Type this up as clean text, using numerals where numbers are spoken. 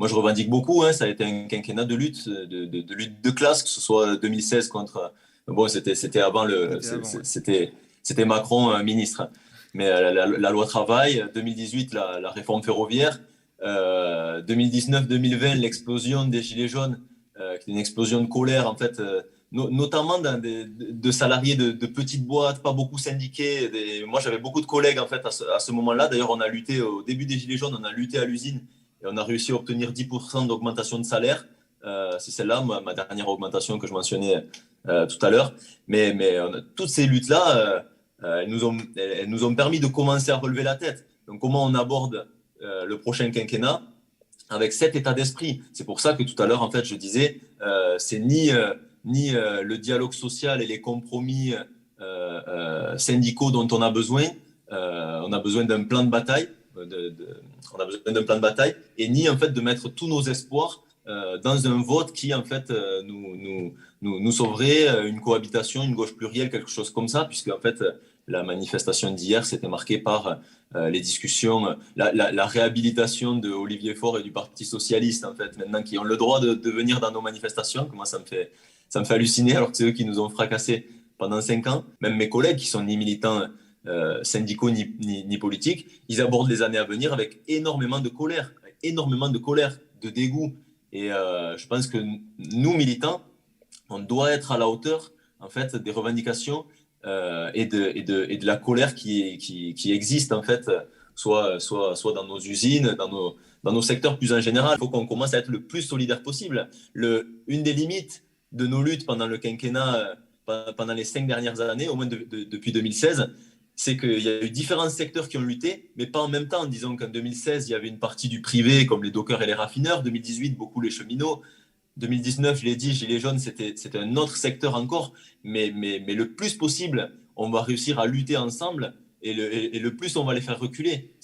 Moi, je revendique beaucoup, hein, ça a été un quinquennat de lutte, de lutte de classe, que ce soit 2016 contre. Bon, c'était avant C'était avant, ouais. c'était Macron ministre. Mais la loi travail, 2018, la réforme ferroviaire, 2019-2020, l'explosion des Gilets jaunes, qui est une explosion de colère, en fait, notamment de salariés de petites boîtes, pas beaucoup syndiqués. Moi, j'avais beaucoup de collègues, en fait, à ce moment-là. D'ailleurs, on a lutté au début des Gilets jaunes, on a lutté à l'usine et on a réussi à obtenir 10% d'augmentation de salaire. C'est celle-là, ma dernière augmentation que je mentionnais tout à l'heure. Mais toutes ces luttes-là, elles nous ont permis de commencer à relever la tête. Donc, comment on aborde le prochain quinquennat avec cet état d'esprit? C'est pour ça que tout à l'heure, en fait, je disais, c'est ni le dialogue social et les compromis syndicaux dont on a besoin. On a besoin d'un plan de bataille. On a besoin d'un plan de bataille et ni en fait de mettre tous nos espoirs dans un vote qui en fait nous sauverait une cohabitation, une gauche plurielle, quelque chose comme ça, puisque en fait la manifestation d'hier s'était marquée par les discussions, la réhabilitation de Olivier Faure et du Parti socialiste en fait maintenant qui ont le droit de venir dans nos manifestations. Moi ça me fait halluciner alors que c'est eux qui nous ont fracassés pendant 5 ans. Même mes collègues qui sont ni militants syndicaux ni politiques, ils abordent les années à venir avec énormément de colère, de dégoût. Et je pense que nous, militants, on doit être à la hauteur en fait, des revendications et de la colère qui existe en fait, soit dans nos usines, dans nos secteurs plus en général. Il faut qu'on commence à être le plus solidaire possible. Une des limites de nos luttes pendant le quinquennat, pendant les 5 dernières années, au moins depuis 2016, c'est qu'il y a eu différents secteurs qui ont lutté, mais pas en même temps. Disons qu'en 2016, il y avait une partie du privé, comme les dockers et les raffineurs. 2018, beaucoup les cheminots. 2019, je l'ai dit, Gilets jaunes, c'était un autre secteur encore. Mais le plus possible, on va réussir à lutter ensemble et le plus on va les faire reculer.